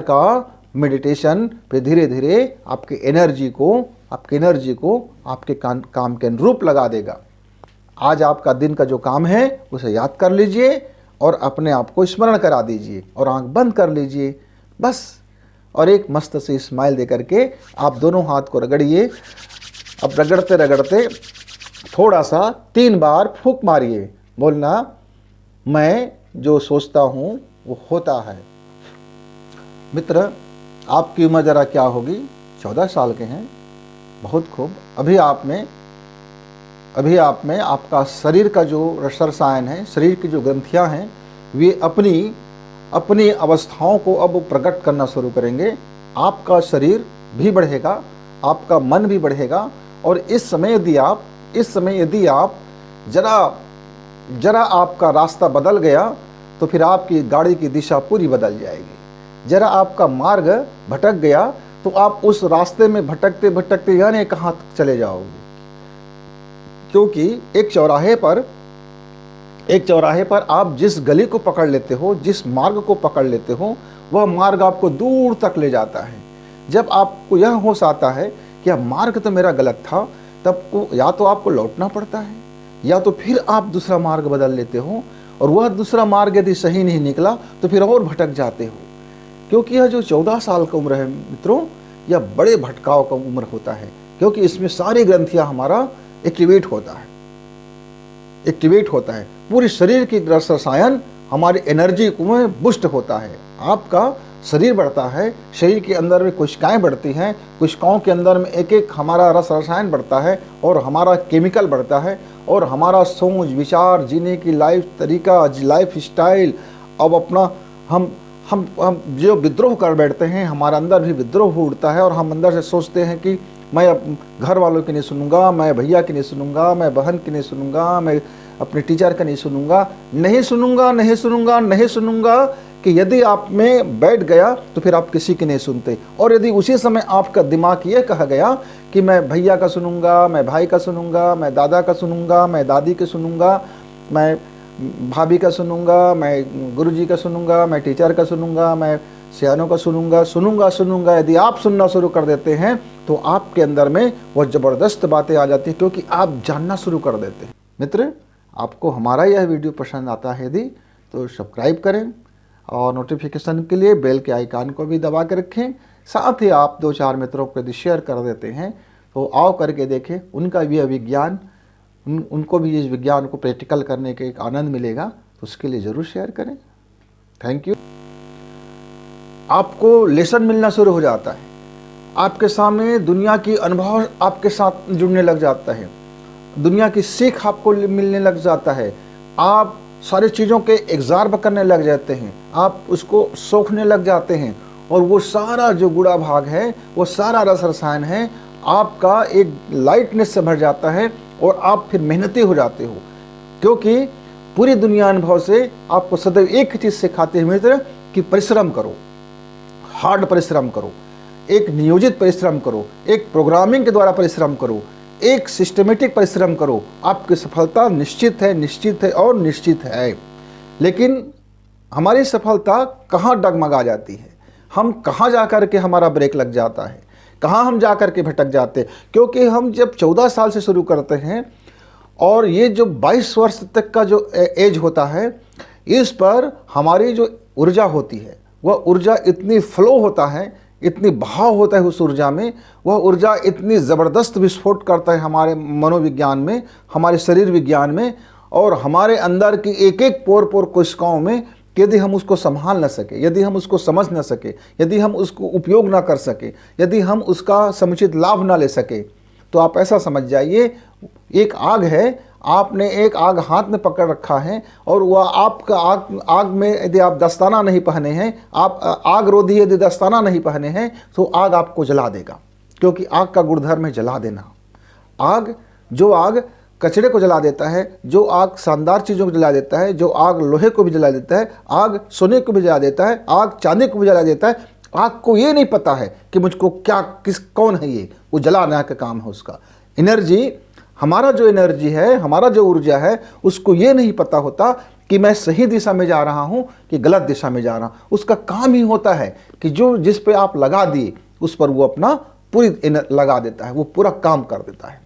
का मेडिटेशन फिर धीरे धीरे आपके एनर्जी को आपके काम के अनुरूप लगा देगा। आज आपका दिन का जो काम है उसे याद कर लीजिए और अपने आप को स्मरण करा दीजिए और आंख बंद कर लीजिए बस, और एक मस्त सी स्माइल दे करके आप दोनों हाथ को रगड़िए। अब रगड़ते रगड़ते थोड़ा सा 3 बार फूंक मारिए, बोलना मैं जो सोचता हूँ वो होता है। मित्र, आपकी उम्र ज़रा क्या होगी, 14 साल के हैं, बहुत खूब। अभी आप में आपका शरीर का जो रस रसायन है, शरीर की जो ग्रंथियां हैं, वे अपनी अवस्थाओं को अब प्रकट करना शुरू करेंगे। आपका शरीर भी बढ़ेगा, आपका मन भी बढ़ेगा। और इस समय यदि आप जरा आपका रास्ता बदल गया तो फिर आपकी गाड़ी की दिशा पूरी बदल जाएगी। जरा आपका मार्ग भटक गया तो आप उस रास्ते में भटकते भटकते जाने कहाँ चले जाओगे, क्योंकि एक चौराहे पर आप जिस गली को पकड़ लेते हो, जिस मार्ग को पकड़ लेते हो, वह मार्ग आपको दूर तक ले जाता है। जब आपको यह होश आता है कि यह मार्ग तो मेरा गलत था, तब या तो आपको लौटना पड़ता है या तो फिर आप दूसरा मार्ग बदल लेते हो, और वह दूसरा मार्ग यदि सही नहीं निकला तो फिर और भटक जाते हो। क्योंकि यह जो 14 साल का उम्र है मित्रों, यह बड़े भटकाव का उम्र होता है, क्योंकि इसमें सारी ग्रंथियां हमारा एक्टिवेट होता है। पूरे शरीर की रस रसायन हमारी एनर्जी में बूस्ट होता है। आपका शरीर बढ़ता है, शरीर के अंदर में कोशिकाएं बढ़ती हैं, कोशिकाओं के अंदर में एक एक हमारा रस रसायन बढ़ता है और हमारा केमिकल बढ़ता है, और हमारा सोच विचार, जीने की लाइफ स्टाइल, अब अपना हम जो विद्रोह कर बैठते हैं, हमारा अंदर भी विद्रोह उठता है और हम अंदर से सोचते हैं कि मैं घर वालों की नहीं सुनूंगा, मैं भैया की नहीं सुनूंगा, मैं बहन की नहीं सुनूंगा, मैं अपने टीचर का नहीं सुनूंगा, कि यदि आप में बैठ गया तो फिर आप किसी की नहीं सुनते। और यदि उसी समय आपका दिमाग ये कह गया कि मैं भैया का सुनूंगा, मैं भाई का सुनूंगा, मैं दादा का सुनूंगा, मैं दादी के सुनूंगा, मैं भाभी का सुनूंगा, मैं गुरुजी का सुनूंगा, मैं टीचर का सुनूंगा, मैं सियानों का सुनूंगा, यदि आप सुनना शुरू कर देते हैं तो आपके अंदर में वो ज़बरदस्त बातें आ जाती हैं, क्योंकि आप जानना शुरू कर देते हैं। मित्र, आपको हमारा यह वीडियो पसंद आता है यदि तो सब्सक्राइब करें और नोटिफिकेशन के लिए बेल के आइकन को भी दबा के रखें। साथ ही आप 2-4 मित्रों को यदि शेयर कर देते हैं तो आओ करके देखें, उनको भी इस विज्ञान को प्रैक्टिकल करने के एक आनंद मिलेगा, तो उसके लिए ज़रूर शेयर करें। Thank you. आपको लेसन मिलना शुरू हो जाता है, आपके सामने दुनिया की अनुभव आपके साथ जुड़ने लग जाता है, दुनिया की सीख आपको मिलने लग जाता है, आप सारी चीज़ों के एग्जार्ब करने लग जाते हैं, आप उसको सोखने लग जाते हैं, और वो सारा जो गुड़ा भाग है, वो सारा रस रसायन है, आपका एक लाइटनेस से भर जाता है और आप फिर मेहनती हो जाते हो। क्योंकि पूरी दुनिया अनुभव से आपको सदैव एक ही चीज़ सिखाते हैं मित्र, कि परिश्रम करो, हार्ड परिश्रम करो, एक नियोजित परिश्रम करो, एक प्रोग्रामिंग के द्वारा परिश्रम करो, एक सिस्टमेटिक परिश्रम करो, आपकी सफलता निश्चित है। लेकिन हमारी सफलता कहाँ डगमगा जाती है, हम कहाँ जा कर के हमारा ब्रेक लग जाता है, कहाँ हम जा कर के भटक जाते हैं। क्योंकि हम जब 14 साल से शुरू करते हैं और ये जो 22 वर्ष तक का जो एज होता है, इस पर हमारी जो ऊर्जा होती है, वह ऊर्जा इतनी फ्लो होता है, इतनी बहाव होता है उस ऊर्जा में, वह ऊर्जा इतनी ज़बरदस्त विस्फोट करता है हमारे मनोविज्ञान में, हमारे शरीर विज्ञान में, और हमारे अंदर की एक एक पोर कोशिकाओं में, यदि हम उसको संभाल न सके, यदि हम उसको समझ न सके, यदि हम उसको उपयोग ना कर सके, यदि हम उसका समुचित लाभ ना ले सके, तो आप ऐसा समझ जाइए एक आग है, आपने एक आग हाथ में पकड़ रखा है, और वह आपका आग में यदि आप दस्ताना नहीं पहने हैं, आप आग रोधी यदि दस्ताना नहीं पहने हैं, तो आग आपको जला देगा। क्योंकि आग का गुणधर्म है जला देना। जो आग कचरे को जला देता है, जो आग शानदार चीज़ों को जला देता है, जो आग लोहे को भी जला देता है, आग सोने को भी जला देता है, आग चांदी को भी जला देता है, आग को ये नहीं पता है कि मुझको कौन है ये, वो जलाना का काम है उसका। एनर्जी, हमारा जो एनर्जी है, हमारा जो ऊर्जा है, उसको ये नहीं पता होता कि मैं सही दिशा में जा रहा हूँ कि गलत दिशा में जा रहा हूँ। उसका काम ही होता है कि जो जिस पे आप लगा दिए उस पर वो अपना पूरी लगा देता है, वो पूरा काम कर देता है।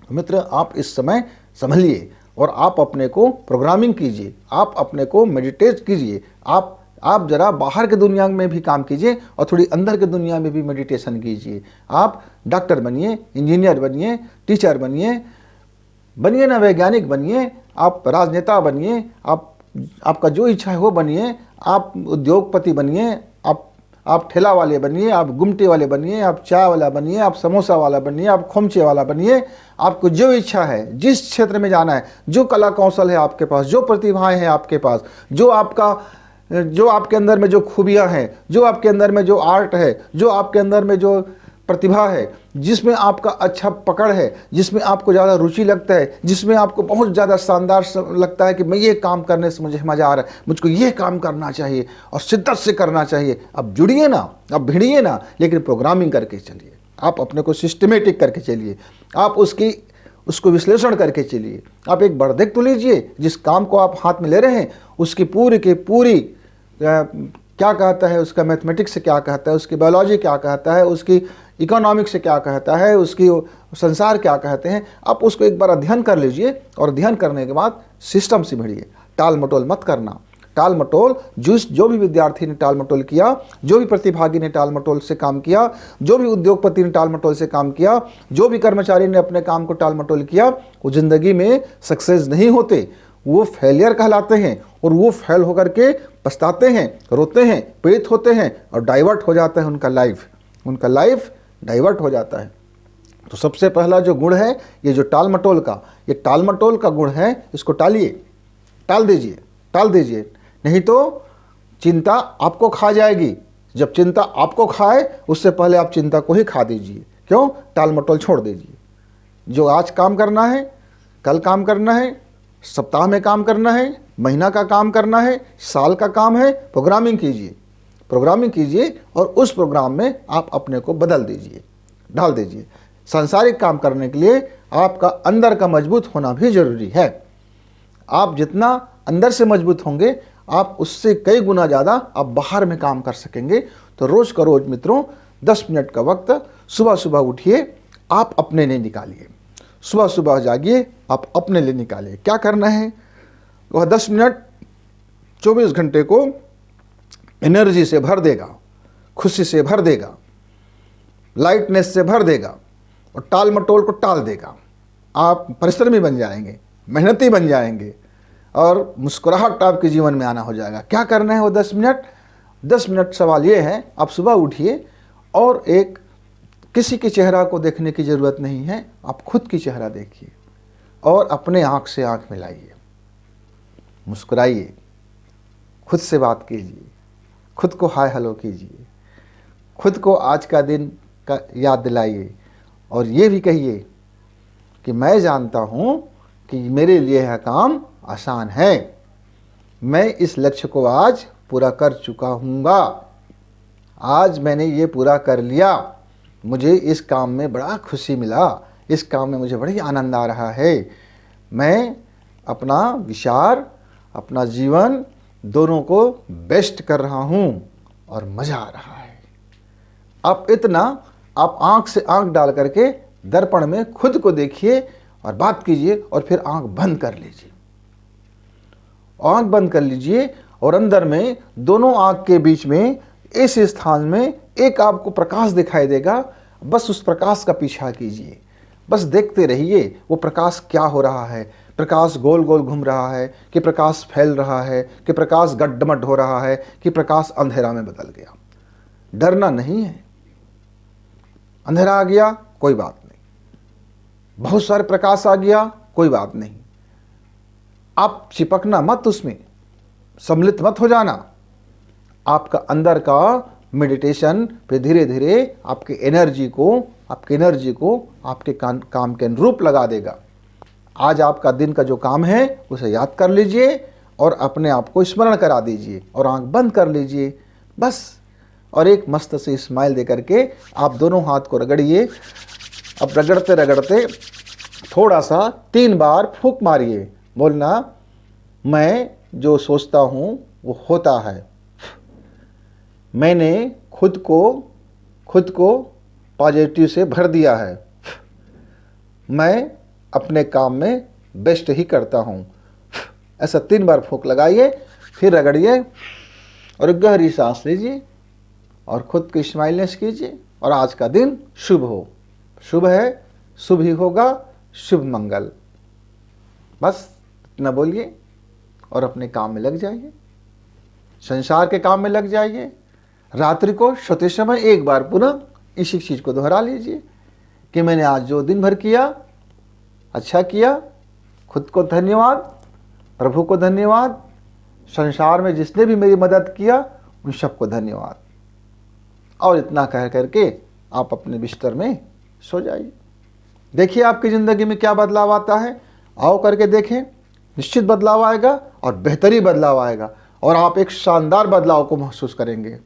मित्र, आप इस समय संभलिए और आप अपने को प्रोग्रामिंग कीजिए, आप अपने को मेडिटेट कीजिए, आप जरा बाहर के दुनिया में भी काम कीजिए और थोड़ी अंदर के दुनिया में भी मेडिटेशन कीजिए। आप डॉक्टर बनिए, इंजीनियर बनिए, टीचर बनिए ना, वैज्ञानिक बनिए, आप राजनेता बनिए, आपका जो इच्छा है वो बनिए, आप उद्योगपति बनिए, आप ठेला वाले बनिए, आप गुमटे वाले बनिए, आप चाय वाला बनिए, आप समोसा वाला बनिए, आप खोमचे वाला बनिए। आपको जो इच्छा है, जिस क्षेत्र में जाना है, जो कला कौशल है आपके पास, जो प्रतिभाएं हैं आपके पास, जो आपके अंदर में जो खूबियां हैं, जो आपके अंदर में जो आर्ट है, जो आपके अंदर में जो प्रतिभा है, जिसमें आपका अच्छा पकड़ है, जिसमें आपको ज़्यादा रुचि लगता है, जिसमें आपको बहुत ज़्यादा शानदार लगता है कि मैं ये काम करने से मुझे मज़ा आ रहा है, मुझको ये काम करना चाहिए और शिद्दत से करना चाहिए। अब जुड़िए ना, अब भिड़िए ना, लेकिन प्रोग्रामिंग करके चलिए। आप अपने को सिस्टमेटिक करके चलिए, आप उसको विश्लेषण करके चलिए। आप एक बर्देख तो लीजिए, जिस काम को आप हाथ में ले रहे हैं उसकी पूरी की पूरी क्या कहता है, उसका मैथमेटिक्स से क्या कहता है, उसकी बायोलॉजी क्या कहता है, उसकी इकोनॉमिक्स से क्या कहता है, उसकी संसार क्या कहते हैं, आप उसको एक बार अध्ययन कर लीजिए और अध्ययन करने के बाद सिस्टम से भिड़िए। टाल मटोल मत करना। टाल मटोल जो भी विद्यार्थी ने टाल मटोल किया, जो भी प्रतिभागी ने टाल मटोल से काम किया, जो भी उद्योगपति ने टाल मटोल से काम किया, जो भी कर्मचारी ने अपने काम को टाल मटोल किया, वो जिंदगी में सक्सेस नहीं होते, वो फेलियर कहलाते हैं। और वो फेल होकर के पछताते हैं, रोते हैं, पीड़ित होते हैं और डाइवर्ट हो जाता है उनका लाइफ डाइवर्ट हो जाता है। तो सबसे पहला जो गुण है ये जो टाल मटोल का गुण है, इसको टाल दीजिए, नहीं तो चिंता आपको खा जाएगी। जब चिंता आपको खाए उससे पहले आप चिंता को ही खा दीजिए। क्यों? टाल मटोल छोड़ दीजिए। जो आज काम करना है, कल काम करना है, सप्ताह में काम करना है, महीना का काम करना है, साल का काम है, प्रोग्रामिंग कीजिए और उस प्रोग्राम में आप अपने को बदल दीजिए, डाल दीजिए। सांसारिक काम करने के लिए आपका अंदर का मजबूत होना भी जरूरी है। आप जितना अंदर से मजबूत होंगे, आप उससे कई गुना ज़्यादा आप बाहर में काम कर सकेंगे। तो रोज़ का रोज़ मित्रों 10 मिनट का वक्त सुबह सुबह उठिए, आप अपने लिए निकालिए। सुबह सुबह जागिए, आप अपने लिए निकालिए। क्या करना है? वह 10 मिनट 24 घंटे को एनर्जी से भर देगा, खुशी से भर देगा, लाइटनेस से भर देगा और टाल मटोल को टाल देगा। आप परिश्रमी बन जाएंगे, मेहनती बन जाएंगे और मुस्कुराहट आपके जीवन में आना हो जाएगा। क्या करना है वो 10 मिनट? सवाल ये है, आप सुबह उठिए और किसी के चेहरा को देखने की ज़रूरत नहीं है, आप खुद की चेहरा देखिए और अपने आँख से आँख मिलाइए, मुस्कुराइए, खुद से बात कीजिए, खुद को हाय हेलो कीजिए, खुद को आज का दिन का याद दिलाइए और ये भी कहिए कि मैं जानता हूँ कि मेरे लिए यह काम आसान है, मैं इस लक्ष्य को आज पूरा कर चुका हूँगा, आज मैंने ये पूरा कर लिया, मुझे इस काम में बड़ा खुशी मिला, इस काम में मुझे बड़ी आनंद आ रहा है, मैं अपना विचार, अपना जीवन दोनों को बेस्ट कर रहा हूँ और मज़ा आ रहा है। आप आँख से आँख डाल करके दर्पण में खुद को देखिए और बात कीजिए और फिर आँख बंद कर लीजिए और अंदर में दोनों आँख के बीच में इस स्थान में एक आपको प्रकाश दिखाई देगा। बस उस प्रकाश का पीछा कीजिए, बस देखते रहिए वो प्रकाश क्या हो रहा है। प्रकाश गोल गोल घूम रहा है कि प्रकाश फैल रहा है कि प्रकाश गड्ढमड हो रहा है कि प्रकाश अंधेरा में बदल गया। डरना नहीं है। अंधेरा आ गया कोई बात नहीं, बहुत सारे प्रकाश आ गया कोई बात नहीं, आप चिपकना मत, उसमें सम्मिलित मत हो जाना। आपका अंदर का मेडिटेशन पे धीरे धीरे आपके एनर्जी को आपके काम के अनुरूप लगा देगा। आज आपका दिन का जो काम है उसे याद कर लीजिए और अपने आप को स्मरण करा दीजिए और आंख बंद कर लीजिए बस। और एक मस्त से स्माइल दे करके आप दोनों हाथ को रगड़िए। अब रगड़ते रगड़ते थोड़ा सा 3 बार फूंक मारिए, बोलना मैं जो सोचता हूँ वो होता है। मैंने खुद को पॉजिटिव से भर दिया है। मैं अपने काम में बेस्ट ही करता हूँ। ऐसा 3 बार फूंक लगाइए, फिर रगड़िए और गहरी सांस लीजिए और खुद को स्माइलनेस कीजिए और आज का दिन शुभ हो। शुभ है, शुभ ही होगा, शुभ मंगल। बस इतना बोलिए और अपने काम में लग जाइए, संसार के काम में लग जाइए। रात्रि को सोते समय एक बार पुनः इसी चीज़ को दोहरा लीजिए कि मैंने आज जो दिन भर किया अच्छा किया, खुद को धन्यवाद, प्रभु को धन्यवाद, संसार में जिसने भी मेरी मदद किया उन सबको धन्यवाद। और इतना कह करके आप अपने बिस्तर में सो जाइए। देखिए आपकी ज़िंदगी में क्या बदलाव आता है। आओ करके देखें, निश्चित बदलाव आएगा और बेहतरी बदलाव आएगा और आप एक शानदार बदलाव को महसूस करेंगे।